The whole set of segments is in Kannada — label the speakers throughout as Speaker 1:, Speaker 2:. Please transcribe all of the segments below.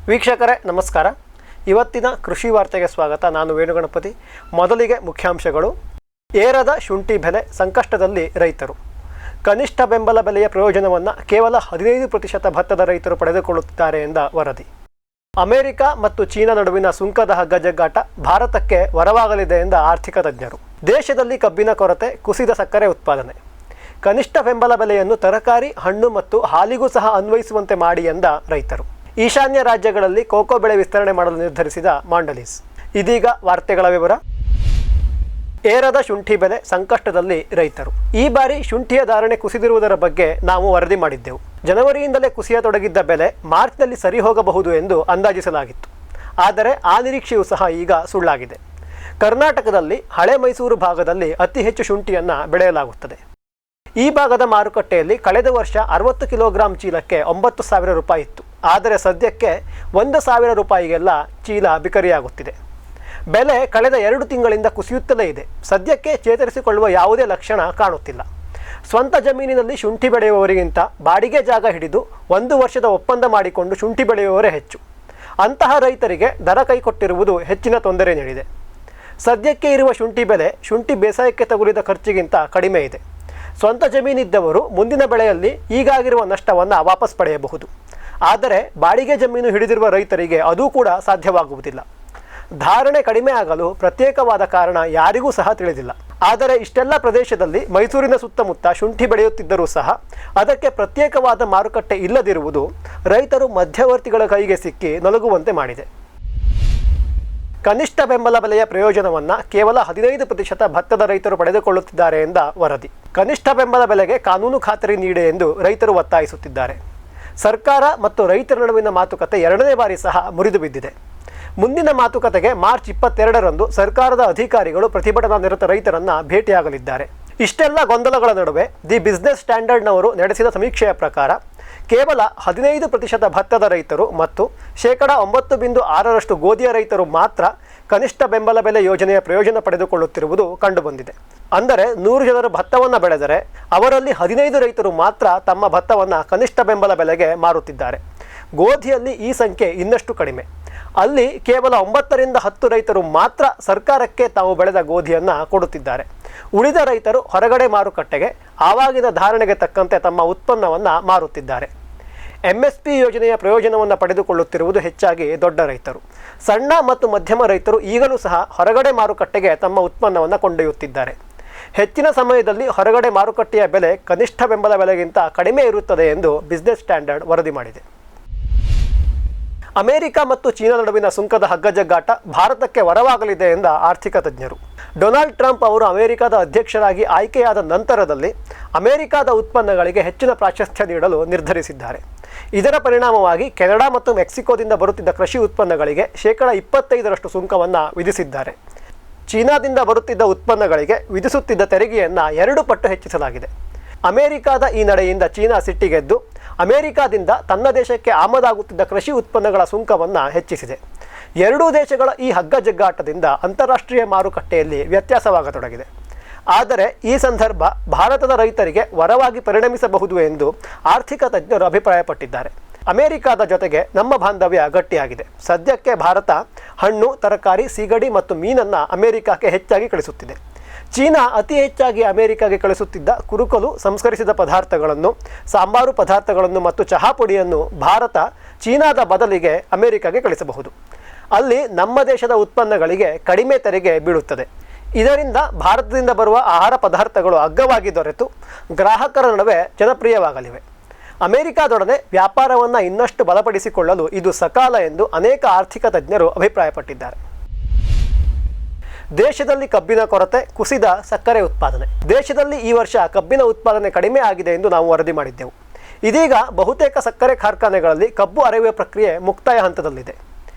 Speaker 1: ವೀಕ್ಷಕರೇ ನಮಸ್ಕಾರ. ಇವತ್ತಿನ ಕೃಷಿ ವಾರ್ತೆಗೆ ಸ್ವಾಗತ. ನಾನು ವೇಣುಗಣಪತಿ. ಮೊದಲಿಗೆ ಮುಖ್ಯಾಂಶಗಳು. ಏರದ ಶುಂಠಿ ಬೆಲೆ ಸಂಕಷ್ಟದಲ್ಲಿ ರೈತರು. ಕನಿಷ್ಠ ಬೆಂಬಲ ಬೆಲೆಯ ಪ್ರಯೋಜನವನ್ನು ಕೇವಲ 15% ಭತ್ತದ ರೈತರು ಪಡೆದುಕೊಳ್ಳುತ್ತಿದ್ದಾರೆ ಎಂದ ವರದಿ. ಅಮೆರಿಕ ಮತ್ತು ಚೀನಾ ನಡುವಿನ ಸುಂಕದ ಹಗ್ಗಜಗ್ಗಾಟ ಭಾರತಕ್ಕೆ ವರವಾಗಲಿದೆ ಎಂದ ಆರ್ಥಿಕ ತಜ್ಞರು. ದೇಶದಲ್ಲಿ ಕಬ್ಬಿನ ಕೊರತೆ, ಕುಸಿದ ಸಕ್ಕರೆ ಉತ್ಪಾದನೆ. ಕನಿಷ್ಠ ಬೆಂಬಲ ಬೆಲೆಯನ್ನು ತರಕಾರಿ, ಹಣ್ಣು ಮತ್ತು ಹಾಲಿಗೂ ಸಹ ಅನ್ವಯಿಸುವಂತೆ ಮಾಡಿ ಎಂದ ರೈತರು. ಈಶಾನ್ಯ ರಾಜ್ಯಗಳಲ್ಲಿ ಕೋಕೋ ಬೆಳೆ ವಿಸ್ತರಣೆ ಮಾಡಲು ನಿರ್ಧರಿಸಿದ ಮಾಂಡಲೀಸ್. ಇದೀಗ ವಾರ್ತೆಗಳ ವಿವರ. ಏರದ ಶುಂಠಿ ಬೆಲೆ ಸಂಕಷ್ಟದಲ್ಲಿ ರೈತರು. ಈ ಬಾರಿ ಶುಂಠಿಯ ಧಾರಣೆ ಕುಸಿದಿರುವುದರ ಬಗ್ಗೆ ನಾವು ವರದಿ ಮಾಡಿದ್ದೆವು. ಜನವರಿಯಿಂದಲೇ ಕುಸಿಯತೊಡಗಿದ್ದ ಬೆಲೆ ಮಾರ್ಚ್ನಲ್ಲಿ ಸರಿ ಹೋಗಬಹುದು ಎಂದು ಅಂದಾಜಿಸಲಾಗಿತ್ತು. ಆದರೆ ಆ ನಿರೀಕ್ಷೆಯೂ ಸಹ ಈಗ ಸುಳ್ಳಾಗಿದೆ. ಕರ್ನಾಟಕದಲ್ಲಿ ಹಳೆ ಮೈಸೂರು ಭಾಗದಲ್ಲಿ ಅತಿ ಹೆಚ್ಚು ಶುಂಠಿಯನ್ನು ಬೆಳೆಯಲಾಗುತ್ತದೆ. ಈ ಭಾಗದ ಮಾರುಕಟ್ಟೆಯಲ್ಲಿ ಕಳೆದ ವರ್ಷ 60 ಕಿಲೋಗ್ರಾಂ ಚೀಲಕ್ಕೆ 9,000 ರೂಪಾಯಿ ಇತ್ತು. ಆದರೆ ಸದ್ಯಕ್ಕೆ 1,000 ರೂಪಾಯಿಗೆಲ್ಲ ಚೀಲ ಬಿಕರಿಯಾಗುತ್ತಿದೆ. ಬೆಲೆ ಕಳೆದ 2 ತಿಂಗಳಿಂದ ಕುಸಿಯುತ್ತಲೇ ಇದೆ. ಸದ್ಯಕ್ಕೆ ಚೇತರಿಸಿಕೊಳ್ಳುವ ಯಾವುದೇ ಲಕ್ಷಣ ಕಾಣುತ್ತಿಲ್ಲ. ಸ್ವಂತ ಜಮೀನಿನಲ್ಲಿ ಶುಂಠಿ ಬೆಳೆಯುವವರಿಗಿಂತ ಬಾಡಿಗೆ ಜಾಗ ಹಿಡಿದು 1 ವರ್ಷದ ಒಪ್ಪಂದ ಮಾಡಿಕೊಂಡು ಶುಂಠಿ ಬೆಳೆಯುವವರೇ ಹೆಚ್ಚು. ಅಂತಹ ರೈತರಿಗೆ ದರ ಕೈಕೊಟ್ಟಿರುವುದು ಹೆಚ್ಚಿನ ತೊಂದರೆ ನೀಡಿದೆ. ಸದ್ಯಕ್ಕೆ ಇರುವ ಶುಂಠಿ ಬೆಲೆ ಶುಂಠಿ ಬೇಸಾಯಕ್ಕೆ ತಗುಲಿದ ಖರ್ಚಿಗಿಂತ ಕಡಿಮೆ ಇದೆ. ಸ್ವಂತ ಜಮೀನಿದ್ದವರು ಮುಂದಿನ ಬೆಳೆಯಲ್ಲಿ ಈಗಾಗಿರುವ ನಷ್ಟವನ್ನು ವಾಪಸ್ ಪಡೆಯಬಹುದು. ಆದರೆ ಬಾಡಿಗೆ ಜಮೀನು ಹಿಡಿದಿರುವ ರೈತರಿಗೆ ಅದೂ ಕೂಡ ಸಾಧ್ಯವಾಗುವುದಿಲ್ಲ. ಧಾರಣೆ ಕಡಿಮೆ ಆಗಲು ಪ್ರತ್ಯೇಕವಾದ ಕಾರಣ ಯಾರಿಗೂ ಸಹ ತಿಳಿದಿಲ್ಲ. ಆದರೆ ಇಷ್ಟೆಲ್ಲ ಪ್ರದೇಶದಲ್ಲಿ ಮೈಸೂರಿನ ಸುತ್ತಮುತ್ತ ಶುಂಠಿ ಬೆಳೆಯುತ್ತಿದ್ದರೂ ಸಹ ಅದಕ್ಕೆ ಪ್ರತ್ಯೇಕವಾದ ಮಾರುಕಟ್ಟೆ ಇಲ್ಲದಿರುವುದು ರೈತರು ಮಧ್ಯವರ್ತಿಗಳ ಕೈಗೆ ಸಿಕ್ಕಿ ನಲುಗುವಂತೆ ಮಾಡಿದೆ. ಕನಿಷ್ಠ ಬೆಂಬಲ ಬೆಲೆಯ ಪ್ರಯೋಜನವನ್ನು ಕೇವಲ 15% ಭತ್ತದ ರೈತರು ಪಡೆದುಕೊಳ್ಳುತ್ತಿದ್ದಾರೆ ಎಂದ ವರದಿ. ಕನಿಷ್ಠ ಬೆಂಬಲ ಬೆಲೆಗೆ ಕಾನೂನು ಖಾತರಿ ನೀಡಿ ಎಂದು ರೈತರು ಒತ್ತಾಯಿಸುತ್ತಿದ್ದಾರೆ. ಸರ್ಕಾರ ಮತ್ತು ರೈತರ ನಡುವಿನ ಮಾತುಕತೆ 2ನೇ ಬಾರಿ ಸಹ ಮುರಿದು ಬಿದ್ದಿದೆ. ಮುಂದಿನ ಮಾತುಕತೆಗೆ ಮಾರ್ಚ್ 22ರಂದು ಸರ್ಕಾರದ ಅಧಿಕಾರಿಗಳು ಪ್ರತಿಭಟನಾ ನಿರತ ರೈತರನ್ನು ಭೇಟಿಯಾಗಲಿದ್ದಾರೆ. ಇಷ್ಟೆಲ್ಲ ಗೊಂದಲಗಳ ನಡುವೆ ದಿ ಬಿಸ್ನೆಸ್ ಸ್ಟ್ಯಾಂಡರ್ಡ್ನವರು ನಡೆಸಿದ ಸಮೀಕ್ಷೆಯ ಪ್ರಕಾರ ಕೇವಲ 15% ಭತ್ತದ ರೈತರು ಮತ್ತು 9.6% ಗೋಧಿಯ ರೈತರು ಮಾತ್ರ ಕನಿಷ್ಠ ಬೆಂಬಲ ಬೆಲೆ ಯೋಜನೆಯ ಪ್ರಯೋಜನ ಪಡೆದುಕೊಳ್ಳುತ್ತಿರುವುದು ಕಂಡುಬಂದಿದೆ. ಅಂದರೆ 100 ಜನರು ಭತ್ತವನ್ನು ಬೆಳೆದರೆ ಅವರಲ್ಲಿ 15 ರೈತರು ಮಾತ್ರ ತಮ್ಮ ಭತ್ತವನ್ನು ಕನಿಷ್ಠ ಬೆಂಬಲ ಬೆಲೆಗೆ ಮಾರುತ್ತಿದ್ದಾರೆ. ಗೋಧಿಯಲ್ಲಿ ಈ ಸಂಖ್ಯೆ ಇನ್ನಷ್ಟು ಕಡಿಮೆ. ಅಲ್ಲಿ ಕೇವಲ 9 ರಿಂದ 10 ರೈತರು ಮಾತ್ರ ಸರ್ಕಾರಕ್ಕೆ ತಾವು ಬೆಳೆದ ಗೋಧಿಯನ್ನು ಕೊಡುತ್ತಿದ್ದಾರೆ. ಉಳಿದ ರೈತರು ಹೊರಗಡೆ ಮಾರುಕಟ್ಟೆಗೆ ಆವಾಗಿನ ಧಾರಣೆಗೆ ತಕ್ಕಂತೆ ತಮ್ಮ ಉತ್ಪನ್ನವನ್ನು ಮಾರುತ್ತಿದ್ದಾರೆ. MSP ಯೋಜನೆಯ ಪ್ರಯೋಜನವನ್ನು ಪಡೆದುಕೊಳ್ಳುತ್ತಿರುವುದು ಹೆಚ್ಚಾಗಿ ದೊಡ್ಡ ರೈತರು. ಸಣ್ಣ ಮತ್ತು ಮಧ್ಯಮ ರೈತರು ಈಗಲೂ ಸಹ ಹೊರಗಡೆ ಮಾರುಕಟ್ಟೆಗೆ ತಮ್ಮ ಉತ್ಪನ್ನವನ್ನು ಕೊಂಡೊಯ್ಯುತ್ತಿದ್ದಾರೆ. ಹೆಚ್ಚಿನ ಸಮಯದಲ್ಲಿ ಹೊರಗಡೆ ಮಾರುಕಟ್ಟೆಯ ಬೆಲೆ ಕನಿಷ್ಠ ಬೆಂಬಲ ಬೆಲೆಗಿಂತ ಕಡಿಮೆ ಇರುತ್ತದೆ ಎಂದು ಬಿಸ್ನೆಸ್ ಸ್ಟ್ಯಾಂಡರ್ಡ್ ವರದಿ ಮಾಡಿದೆ. ಅಮೆರಿಕ ಮತ್ತು ಚೀನಾ ನಡುವಿನ ಸುಂಕದ ಹಗ್ಗಜಗ್ಗಾಟ ಭಾರತಕ್ಕೆ ವರವಾಗಲಿದೆ ಎಂದ ಆರ್ಥಿಕ ತಜ್ಞರು. ಡೊನಾಲ್ಡ್ ಟ್ರಂಪ್ ಅವರು ಅಮೆರಿಕದ ಅಧ್ಯಕ್ಷರಾಗಿ ಆಯ್ಕೆಯಾದ ನಂತರದಲ್ಲಿ ಅಮೆರಿಕದ ಉತ್ಪನ್ನಗಳಿಗೆ ಹೆಚ್ಚಿನ ಪ್ರಾಶಸ್ತ್ಯ ನೀಡಲು ನಿರ್ಧರಿಸಿದ್ದಾರೆ. ಇದರ ಪರಿಣಾಮವಾಗಿ ಕೆನಡಾ ಮತ್ತು ಮೆಕ್ಸಿಕೋದಿಂದ ಬರುತ್ತಿದ್ದ ಕೃಷಿ ಉತ್ಪನ್ನಗಳಿಗೆ 25% ಸುಂಕವನ್ನು ವಿಧಿಸಿದ್ದಾರೆ. ಚೀನಾದಿಂದ ಬರುತ್ತಿದ್ದ ಉತ್ಪನ್ನಗಳಿಗೆ ವಿಧಿಸುತ್ತಿದ್ದ ತೆರಿಗೆಯನ್ನು 2 ಪಟ್ಟು ಹೆಚ್ಚಿಸಲಾಗಿದೆ. ಅಮೆರಿಕದ ಈ ನಡೆಯಿಂದ ಚೀನಾ ಸಿಟ್ಟಿಗೆದ್ದು ಅಮೆರಿಕದಿಂದ ತನ್ನ ದೇಶಕ್ಕೆ ಆಮದಾಗುತ್ತಿದ್ದ ಕೃಷಿ ಉತ್ಪನ್ನಗಳ ಸುಂಕವನ್ನು ಹೆಚ್ಚಿಸಿದೆ. ಎರಡೂ ದೇಶಗಳ ಈ ಹಗ್ಗಜಗ್ಗಾಟದಿಂದ ಅಂತಾರಾಷ್ಟ್ರೀಯ ಮಾರುಕಟ್ಟೆಯಲ್ಲಿ ವ್ಯತ್ಯಾಸವಾಗತೊಡಗಿದೆ. ಆದರೆ ಈ ಸಂದರ್ಭ ಭಾರತದ ರೈತರಿಗೆ ವರವಾಗಿ ಪರಿಣಮಿಸಬಹುದು ಎಂದು ಆರ್ಥಿಕ ತಜ್ಞರು ಅಭಿಪ್ರಾಯಪಟ್ಟಿದ್ದಾರೆ. ಅಮೆರಿಕದ ಜೊತೆಗೆ ನಮ್ಮ ಬಾಂಧವ್ಯ ಗಟ್ಟಿಯಾಗಿದೆ. ಸದ್ಯಕ್ಕೆ ಭಾರತ ಹಣ್ಣು, ತರಕಾರಿ, ಸೀಗಡಿ ಮತ್ತು ಮೀನನ್ನು ಅಮೆರಿಕಕ್ಕೆ ಹೆಚ್ಚಾಗಿ ಕಳಿಸುತ್ತಿದೆ. ಚೀನಾ ಅತಿ ಹೆಚ್ಚಾಗಿ ಅಮೆರಿಕಗೆ ಕಳಿಸುತ್ತಿದ್ದ ಕುರುಕಲು, ಸಂಸ್ಕರಿಸಿದ ಪದಾರ್ಥಗಳನ್ನು, ಸಾಂಬಾರು ಪದಾರ್ಥಗಳನ್ನು ಮತ್ತು ಚಹಾ ಪುಡಿಯನ್ನು ಭಾರತ ಚೀನಾದ ಬದಲಿಗೆ ಅಮೆರಿಕಗೆ ಕಳಿಸಬಹುದು. ಅಲ್ಲಿ ನಮ್ಮ ದೇಶದ ಉತ್ಪನ್ನಗಳಿಗೆ ಕಡಿಮೆ ತೆರಿಗೆ ಬೀಳುತ್ತದೆ. ಇದರಿಂದ ಭಾರತದಿಂದ ಬರುವ ಆಹಾರ ಪದಾರ್ಥಗಳು ಅಗ್ಗವಾಗಿ ದೊರೆತು ಗ್ರಾಹಕರ ನಡುವೆ ಜನಪ್ರಿಯವಾಗಲಿವೆ. ಅಮೆರಿಕದೊಡನೆ ವ್ಯಾಪಾರವನ್ನು ಇನ್ನಷ್ಟು ಬಲಪಡಿಸಿಕೊಳ್ಳಲು ಇದು ಸಕಾಲ ಎಂದು ಅನೇಕ ಆರ್ಥಿಕ ತಜ್ಞರು ಅಭಿಪ್ರಾಯಪಟ್ಟಿದ್ದಾರೆ. ದೇಶದಲ್ಲಿ ಕಬ್ಬಿನ ಕೊರತೆ, ಕುಸಿದ ಸಕ್ಕರೆ ಉತ್ಪಾದನೆ. ದೇಶದಲ್ಲಿ ಈ ವರ್ಷ ಕಬ್ಬಿನ ಉತ್ಪಾದನೆ ಕಡಿಮೆ ಆಗಿದೆ ಎಂದು ನಾವು ವರದಿ ಮಾಡಿದ್ದೆವು. ಇದೀಗ ಬಹುತೇಕ ಸಕ್ಕರೆ ಕಾರ್ಖಾನೆಗಳಲ್ಲಿ ಕಬ್ಬು ಅರೆಯುವ ಪ್ರಕ್ರಿಯೆ ಮುಕ್ತಾಯ ಹಂತದಲ್ಲಿದೆ.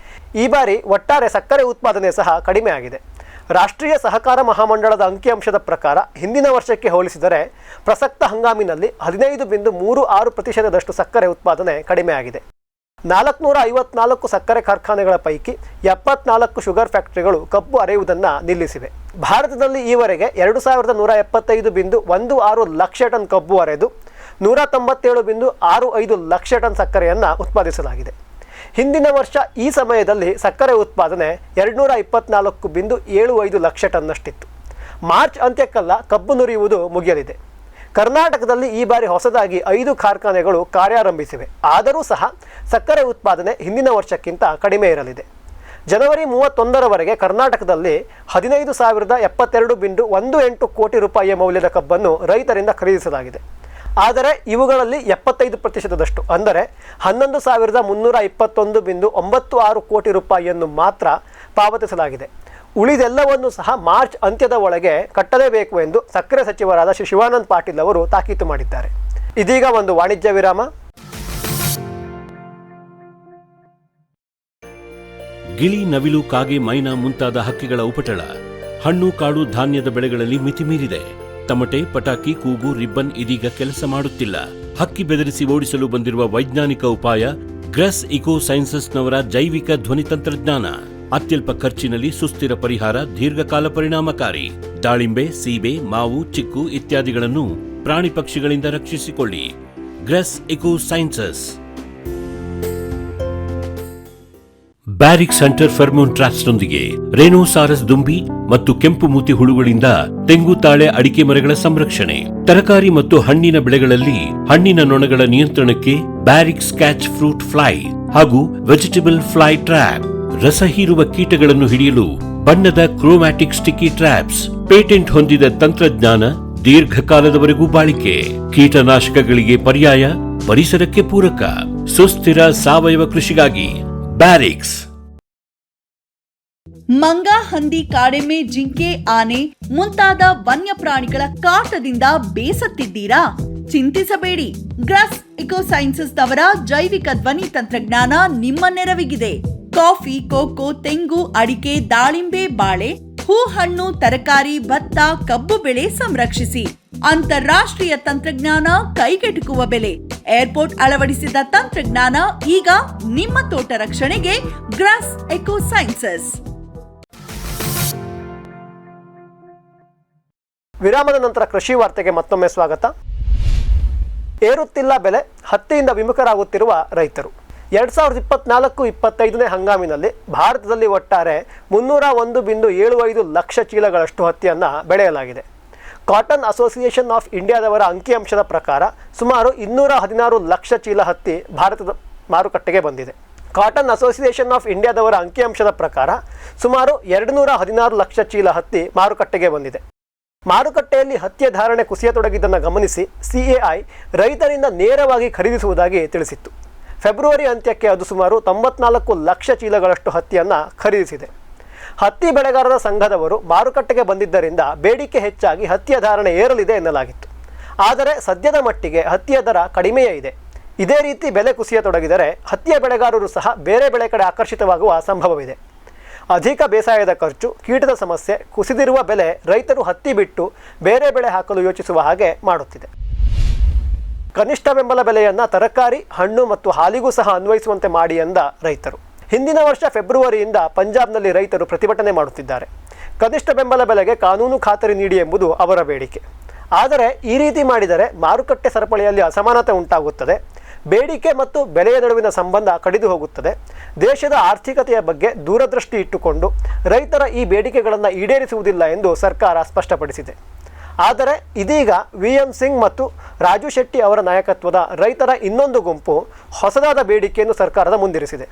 Speaker 1: ಈ ಬಾರಿ ಒಟ್ಟಾರೆ ಸಕ್ಕರೆ ಉತ್ಪಾದನೆ ಸಹ ಕಡಿಮೆ ಆಗಿದೆ. ರಾಷ್ಟ್ರೀಯ ಸಹಕಾರ ಮಹಾಮಂಡಳದ ಅಂಕಿಅಂಶದ ಪ್ರಕಾರ ಹಿಂದಿನ ವರ್ಷಕ್ಕೆ ಹೋಲಿಸಿದರೆ ಪ್ರಸಕ್ತ ಹಂಗಾಮಿನಲ್ಲಿ 15.36% ಸಕ್ಕರೆ ಉತ್ಪಾದನೆ ಕಡಿಮೆ ಆಗಿದೆ. 454 ಸಕ್ಕರೆ ಕಾರ್ಖಾನೆಗಳ ಪೈಕಿ 74 ಶುಗರ್ ಫ್ಯಾಕ್ಟರಿಗಳು ಕಬ್ಬು ಅರೆಯುವುದನ್ನು ನಿಲ್ಲಿಸಿವೆ. ಭಾರತದಲ್ಲಿ ಈವರೆಗೆ 2175.16 ಲಕ್ಷ ಟನ್ ಕಬ್ಬು ಅರೆದು 197.65 ಲಕ್ಷ ಟನ್ ಸಕ್ಕರೆಯನ್ನು ಉತ್ಪಾದಿಸಲಾಗಿದೆ. ಹಿಂದಿನ ವರ್ಷ ಈ ಸಮಯದಲ್ಲಿ ಸಕ್ಕರೆ ಉತ್ಪಾದನೆ 224.75 ಲಕ್ಷ ಟನ್ನಷ್ಟಿತ್ತು. ಮಾರ್ಚ್ ಅಂತ್ಯಕ್ಕಲ್ಲ ಕಬ್ಬು ನುರಿಯುವುದು ಮುಗಿಯಲಿದೆ. ಕರ್ನಾಟಕದಲ್ಲಿ ಈ ಬಾರಿ ಹೊಸದಾಗಿ 5 ಕಾರ್ಖಾನೆಗಳು ಕಾರ್ಯಾರಂಭಿಸಿವೆ. ಆದರೂ ಸಹ ಸಕ್ಕರೆ ಉತ್ಪಾದನೆ ಹಿಂದಿನ ವರ್ಷಕ್ಕಿಂತ ಕಡಿಮೆ ಇರಲಿದೆ. ಜನವರಿ 31ರವರೆಗೆ ಕರ್ನಾಟಕದಲ್ಲಿ 15,072.18 ಕೋಟಿ ರೂಪಾಯಿಯ ಮೌಲ್ಯದ ಕಬ್ಬನ್ನು ರೈತರಿಂದ ಖರೀದಿಸಲಾಗಿದೆ. ಆದರೆ ಇವುಗಳಲ್ಲಿ 75% ಅಂದರೆ 11,321.96 ಕೋಟಿ ರೂಪಾಯಿಯನ್ನು ಮಾತ್ರ ಪಾವತಿಸಲಾಗಿದೆ. ಉಳಿದೆಲ್ಲವನ್ನು ಸಹ ಮಾರ್ಚ್ ಅಂತ್ಯದ ಒಳಗೆ ಕಟ್ಟಲೇಬೇಕು ಎಂದು ಸಕ್ಕರೆ ಸಚಿವರಾದ ಶ್ರೀ ಶಿವಾನಂದ ಪಾಟೀಲ್ ಅವರು ತಾಕೀತು ಮಾಡಿದ್ದಾರೆ. ಇದೀಗ ಒಂದು ವಾಣಿಜ್ಯ ವಿರಾಮ.
Speaker 2: ಗಿಳಿ, ನವಿಲು, ಕಾಗೆ, ಮೈನಾ ಮುಂತಾದ ಹಕ್ಕಿಗಳ ಉಪಟಳ ಹಣ್ಣು, ಕಾಳು, ಧಾನ್ಯದ ಬೆಳೆಗಳಲ್ಲಿ ಮಿತಿಮೀರಿದೆ. ತಮಟೆ, ಪಟಾಕಿ, ಕೂಗು, ರಿಬ್ಬನ್ ಇದೀಗ ಕೆಲಸ ಮಾಡುತ್ತಿಲ್ಲ. ಹಕ್ಕಿ ಬೆದರಿಸಿ ಓಡಿಸಲು ಬಂದಿರುವ ವೈಜ್ಞಾನಿಕ ಉಪಾಯ ಗ್ರಸ್ ಇಕೋ ಸೈನ್ಸಸ್ನವರ ಜೈವಿಕ ಧ್ವನಿ ತಂತ್ರಜ್ಞಾನ. ಅತ್ಯಲ್ಪ ಖರ್ಚಿನಲ್ಲಿ ಸುಸ್ಥಿರ ಪರಿಹಾರ, ದೀರ್ಘಕಾಲ ಪರಿಣಾಮಕಾರಿ. ದಾಳಿಂಬೆ, ಸೀಬೆ, ಮಾವು, ಚಿಕ್ಕು ಇತ್ಯಾದಿಗಳನ್ನು ಪ್ರಾಣಿ ಪಕ್ಷಿಗಳಿಂದ ರಕ್ಷಿಸಿಕೊಳ್ಳಿ. Grass eco sciences. ಬ್ಯಾರಿಕ್ centre pheromone ಟ್ರಾಪ್ಸ್ನೊಂದಿಗೆ ರೇನೋಸಾರಸ್ ದುಂಬಿ ಮತ್ತು ಕೆಂಪು ಮೂತಿ ಹುಳುಗಳಿಂದ ತೆಂಗು, ತಾಳೆ, ಅಡಿಕೆ ಮರಗಳ ಸಂರಕ್ಷಣೆ. ತರಕಾರಿ ಮತ್ತು ಹಣ್ಣಿನ ಬೆಳೆಗಳಲ್ಲಿ ಹಣ್ಣಿನ ನೊಣಗಳ ನಿಯಂತ್ರಣಕ್ಕೆ ಬ್ಯಾರಿಕ್ ಸ್ಕ್ಯಾಚ್ ಫ್ರೂಟ್ ಫ್ಲೈ ಹಾಗೂ ವೆಜಿಟೇಬಲ್ ಫ್ಲೈ ಟ್ರ್ಯಾಪ್. ರಸ ಹೀರುವ ಕೀಟಗಳನ್ನು ಹಿಡಿಯಲು ಬಣ್ಣದ ಕ್ರೋಮ್ಯಾಟಿಕ್ ಸ್ಟಿಕ್ಕಿ ಟ್ರ್ಯಾಪ್ಸ್. ಪೇಟೆಂಟ್ ಹೊಂದಿದ ತಂತ್ರಜ್ಞಾನ, ದೀರ್ಘಕಾಲದವರೆಗೂ ಬಾಳಿಕೆ. ಕೀಟನಾಶಕಗಳಿಗೆ ಪರ್ಯಾಯ, ಪರಿಸರಕ್ಕೆ ಪೂರಕ. ಸುಸ್ಥಿರ ಸಾವಯವ ಕೃಷಿಗಾಗಿ ಬ್ಯಾರಿಕ್ಸ್.
Speaker 3: ಮಂಗ, ಹಂದಿ, ಕಾಡೆಮ್ಮೆ, ಜಿಂಕೆ, ಆನೆ ಮುಂತಾದ ವನ್ಯ ಪ್ರಾಣಿಗಳ ಕಾಟದಿಂದ ಬೇಸತ್ತಿದ್ದೀರಾ? ಚಿಂತಿಸಬೇಡಿ. ಗ್ರಸ್ ಇಕೋ ಸೈನ್ಸಸ್ ಅವರ ಜೈವಿಕ ಧ್ವನಿ ತಂತ್ರಜ್ಞಾನ ನಿಮ್ಮ ನೆರವಿಗಿದೆ. ಕಾಫಿ, ಕೋಕೋ, ತೆಂಗು, ಅಡಿಕೆ, ದಾಳಿಂಬೆ, ಬಾಳೆ, ಹೂ, ಹಣ್ಣು, ತರಕಾರಿ, ಭತ್ತ, ಕಬ್ಬು ಬೆಳೆ ಸಂರಕ್ಷಿಸಿ. ಅಂತಾರಾಷ್ಟ್ರೀಯ ತಂತ್ರಜ್ಞಾನ, ಕೈಗೆಟುಕುವ ಬೆಲೆ. ಏರ್ಪೋರ್ಟ್ ಅಳವಡಿಸಿದ ತಂತ್ರಜ್ಞಾನ ಈಗ ನಿಮ್ಮ ತೋಟ ರಕ್ಷಣೆಗೆ ಗ್ರಾಸ್ ಎಕೋ ಸೈನ್ಸಸ್.
Speaker 1: ವಿರಾಮದ ನಂತರ ಕೃಷಿ ವಾರ್ತೆಗೆ ಮತ್ತೊಮ್ಮೆ ಸ್ವಾಗತ. ಏರುತ್ತಿಲ್ಲ ಬೆಲೆ, ಹತ್ತಿಯಿಂದ ವಿಮುಖರಾಗುತ್ತಿರುವ ರೈತರು. 2024-25ನೇ ಹಂಗಾಮಿನಲ್ಲಿ ಭಾರತದಲ್ಲಿ ಒಟ್ಟಾರೆ 301.75 ಲಕ್ಷ ಚೀಲಗಳಷ್ಟು ಹತ್ತಿಯನ್ನು ಬೆಳೆಯಲಾಗಿದೆ. ಕಾಟನ್ ಅಸೋಸಿಯೇಷನ್ ಆಫ್ ಇಂಡಿಯಾದವರ ಅಂಕಿಅಂಶದ ಪ್ರಕಾರ ಸುಮಾರು 216 ಲಕ್ಷ ಚೀಲ ಹತ್ತಿ ಭಾರತದ ಮಾರುಕಟ್ಟೆಗೆ ಬಂದಿದೆ. ಕಾಟನ್ ಅಸೋಸಿಯೇಷನ್ ಆಫ್ ಇಂಡಿಯಾದವರ ಅಂಕಿಅಂಶದ ಪ್ರಕಾರ ಸುಮಾರು 216 ಲಕ್ಷ ಚೀಲ ಹತ್ತಿ ಮಾರುಕಟ್ಟೆಗೆ ಬಂದಿದೆ. ಮಾರುಕಟ್ಟೆಯಲ್ಲಿ ಹತ್ತಿಯ ಧಾರಣೆ ಕುಸಿಯತೊಡಗಿದ್ದನ್ನು ಗಮನಿಸಿ CAI ರೈತರಿಂದ ನೇರವಾಗಿ ಖರೀದಿಸುವುದಾಗಿ ತಿಳಿಸಿತ್ತು. ಫೆಬ್ರವರಿ ಅಂತ್ಯಕ್ಕೆ ಅದು ಸುಮಾರು 94 ಲಕ್ಷ ಚೀಲಗಳಷ್ಟು ಹತ್ತಿಯನ್ನು ಖರೀದಿಸಿದೆ. ಹತ್ತಿ ಬೆಳೆಗಾರರ ಸಂಘದವರು ಮಾರುಕಟ್ಟೆಗೆ ಬಂದಿದ್ದರಿಂದ ಬೇಡಿಕೆ ಹೆಚ್ಚಾಗಿ ಹತ್ತಿಯ ಧಾರಣೆ ಏರಲಿದೆ ಎನ್ನಲಾಗಿತ್ತು. ಆದರೆ ಸದ್ಯದ ಮಟ್ಟಿಗೆ ಹತ್ತಿಯ ದರ ಕಡಿಮೆಯೇ ಇದೆ. ಇದೇ ರೀತಿ ಬೆಲೆ ಕುಸಿಯತೊಡಗಿದರೆ ಹತ್ತಿಯ ಬೆಳೆಗಾರರು ಸಹ ಬೇರೆ ಬೆಳೆ ಕಡೆ ಆಕರ್ಷಿತವಾಗುವ ಸಂಭವವಿದೆ. ಅಧಿಕ ಬೇಸಾಯದ ಖರ್ಚು, ಕೀಟದ ಸಮಸ್ಯೆ, ಕುಸಿದಿರುವ ಬೆಲೆ ರೈತರು ಹತ್ತಿ ಬಿಟ್ಟು ಬೇರೆ ಬೆಳೆ ಹಾಕಲು ಯೋಚಿಸುವ ಹಾಗೆ ಮಾಡುತ್ತಿದೆ. ಕನಿಷ್ಠ ಬೆಂಬಲ ಬೆಲೆಯನ್ನು ತರಕಾರಿ, ಹಣ್ಣು ಮತ್ತು ಹಾಲಿಗೂ ಸಹ ಅನ್ವಯಿಸುವಂತೆ ಮಾಡಿ ಎಂದ ರೈತರು. ಹಿಂದಿನ ವರ್ಷ ಫೆಬ್ರವರಿಯಿಂದ ಪಂಜಾಬ್ನಲ್ಲಿ ರೈತರು ಪ್ರತಿಭಟನೆ ಮಾಡುತ್ತಿದ್ದಾರೆ. ಕನಿಷ್ಠ ಬೆಂಬಲ ಬೆಲೆಗೆ ಕಾನೂನು ಖಾತರಿ ನೀಡಿ ಎಂಬುದು ಅವರ ಬೇಡಿಕೆ. ಆದರೆ ಈ ರೀತಿ ಮಾಡಿದರೆ ಮಾರುಕಟ್ಟೆ ಸರಪಳಿಯಲ್ಲಿ ಅಸಮಾನತೆ ಉಂಟಾಗುತ್ತದೆ, ಬೇಡಿಕೆ ಮತ್ತು ಬೆಲೆಯ ನಡುವಿನ ಸಂಬಂಧ ಕಡಿದು ಹೋಗುತ್ತದೆ. ದೇಶದ ಆರ್ಥಿಕತೆಯ ಬಗ್ಗೆ ದೂರದೃಷ್ಟಿ ಇಟ್ಟುಕೊಂಡು ರೈತರ ಈ ಬೇಡಿಕೆಗಳನ್ನು ಈಡೇರಿಸುವುದಿಲ್ಲ ಎಂದು ಸರ್ಕಾರ ಸ್ಪಷ್ಟಪಡಿಸಿದೆ. ಆದರೆ ಇದೀಗ VM ಸಿಂಗ್ ಮತ್ತು ರಾಜು ಶೆಟ್ಟಿ ಅವರ ನಾಯಕತ್ವದ ರೈತರ ಇನ್ನೊಂದು ಗುಂಪು ಹೊಸದಾದ ಬೇಡಿಕೆಯನ್ನು ಸರ್ಕಾರದ ಮುಂದಿರಿಸಿದೆ.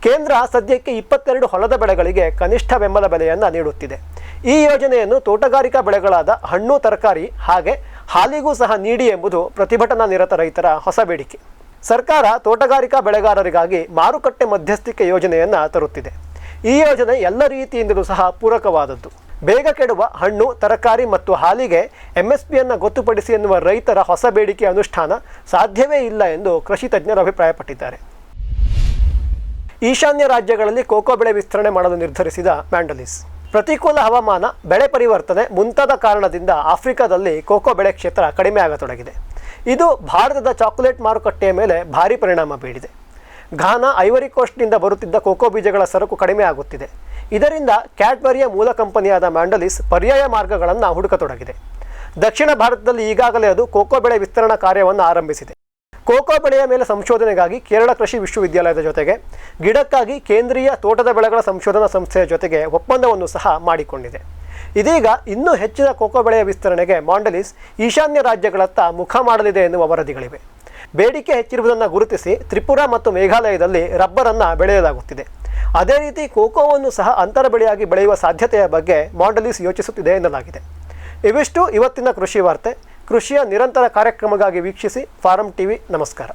Speaker 1: ಕೇಂದ್ರ ಸದ್ಯಕ್ಕೆ 22 ಹೊಲದ ಬೆಳೆಗಳಿಗೆ ಕನಿಷ್ಠ ಬೆಂಬಲ ಬೆಲೆಯನ್ನು ನೀಡುತ್ತಿದೆ. ಈ ಯೋಜನೆಯನ್ನು ತೋಟಗಾರಿಕಾ ಬೆಳೆಗಳಾದ ಹಣ್ಣು, ತರಕಾರಿ ಹಾಗೆ ಹಾಲಿಗೂ ಸಹ ನೀಡಿ ಎಂಬುದು ಪ್ರತಿಭಟನಾ ನಿರತ ರೈತರ ಹೊಸ ಬೇಡಿಕೆ. ಸರ್ಕಾರ ತೋಟಗಾರಿಕಾ ಬೆಳೆಗಾರರಿಗಾಗಿ ಮಾರುಕಟ್ಟೆ ಮಧ್ಯಸ್ಥಿಕೆ ಯೋಜನೆಯನ್ನು ತರುತ್ತಿದೆ. ಈ ಯೋಜನೆ ಎಲ್ಲ ರೀತಿಯಿಂದಲೂ ಸಹ ಪೂರಕವಾದದ್ದು. ಬೇಗ ಕೆಡುವ ಹಣ್ಣು, ತರಕಾರಿ ಮತ್ತು ಹಾಲಿಗೆ MSPಯನ್ನು ಗೊತ್ತುಪಡಿಸಿ ಎನ್ನುವ ರೈತರ ಹೊಸ ಬೇಡಿಕೆ ಅನುಷ್ಠಾನ ಸಾಧ್ಯವೇ ಇಲ್ಲ ಎಂದು ಕೃಷಿ ತಜ್ಞರು ಅಭಿಪ್ರಾಯಪಟ್ಟಿದ್ದಾರೆ. ಈಶಾನ್ಯ ರಾಜ್ಯಗಳಲ್ಲಿ ಕೋಕೋ ಬೆಳೆ ವಿಸ್ತರಣೆ ಮಾಡಲು ನಿರ್ಧರಿಸಿದ ಮ್ಯಾಂಡಲಿಸ್. ಪ್ರತಿಕೂಲ ಹವಾಮಾನ, ಬೆಳೆ ಪರಿವರ್ತನೆ ಮುಂತಾದ ಕಾರಣದಿಂದ ಆಫ್ರಿಕಾದಲ್ಲಿ ಕೋಕೋ ಬೆಳೆ ಕ್ಷೇತ್ರ ಕಡಿಮೆ ಆಗತೊಡಗಿದೆ. ಇದು ಭಾರತದ ಚಾಕೊಲೇಟ್ ಮಾರುಕಟ್ಟೆಯ ಮೇಲೆ ಭಾರಿ ಪರಿಣಾಮ ಬೀರಿದೆ. ಘಾನಾ, ಐವರಿ ಕೋಸ್ಟ್ನಿಂದ ಬರುತ್ತಿದ್ದ ಕೋಕೋ ಬೀಜಗಳ ಸರಕು ಕಡಿಮೆ ಆಗುತ್ತಿದೆ. ಇದರಿಂದ ಕ್ಯಾಡ್ಬರಿಯ ಮೂಲ ಕಂಪನಿಯಾದ ಮ್ಯಾಂಡಲಿಸ್ ಪರ್ಯಾಯ ಮಾರ್ಗಗಳನ್ನು ಹುಡುಕತೊಡಗಿದೆ. ದಕ್ಷಿಣ ಭಾರತದಲ್ಲಿ ಈಗಾಗಲೇ ಅದು ಕೋಕೋ ಬೆಳೆ ವಿಸ್ತರಣಾ ಕಾರ್ಯವನ್ನು ಆರಂಭಿಸಿದೆ. ಕೋಕೋ ಬೆಳೆಯ ಮೇಲೆ ಸಂಶೋಧನೆಗಾಗಿ ಕೇರಳ ಕೃಷಿ ವಿಶ್ವವಿದ್ಯಾಲಯದ ಜೊತೆಗೆ ಗಿಡಕ್ಕಾಗಿ ಕೇಂದ್ರೀಯ ತೋಟದ ಬೆಳೆಗಳ ಸಂಶೋಧನಾ ಸಂಸ್ಥೆಯ ಜೊತೆಗೆ ಒಪ್ಪಂದವನ್ನು ಸಹ ಮಾಡಿಕೊಂಡಿದೆ. ಇದೀಗ ಇನ್ನೂ ಹೆಚ್ಚಿನ ಕೋಕೋ ಬೆಳೆಯ ವಿಸ್ತರಣೆಗೆ ಮಾಂಡಲೀಸ್ ಈಶಾನ್ಯ ರಾಜ್ಯಗಳತ್ತ ಮುಖ ಮಾಡಲಿದೆ ಎನ್ನುವ ವರದಿಗಳಿವೆ. ಬೇಡಿಕೆ ಹೆಚ್ಚಿರುವುದನ್ನು ಗುರುತಿಸಿ ತ್ರಿಪುರಾ ಮತ್ತು ಮೇಘಾಲಯದಲ್ಲಿ ರಬ್ಬರನ್ನು ಬೆಳೆಯಲಾಗುತ್ತಿದೆ. ಅದೇ ರೀತಿ ಕೋಕೋವನ್ನು ಸಹ ಅಂತರ ಬೆಳೆಯಾಗಿ ಬೆಳೆಯುವ ಸಾಧ್ಯತೆಯ ಬಗ್ಗೆ ಮಾಂಡಲೀಸ್ ಯೋಚಿಸುತ್ತಿದೆ ಎನ್ನಲಾಗಿದೆ. ಇವಿಷ್ಟು ಇವತ್ತಿನ ಕೃಷಿ ವಾರ್ತೆ. ಕೃಷಿಯ ನಿರಂತರ ಕಾರ್ಯಕ್ರಮಕ್ಕಾಗಿ ವೀಕ್ಷಿಸಿ ಫಾರಂ ಟಿವಿ. ನಮಸ್ಕಾರ.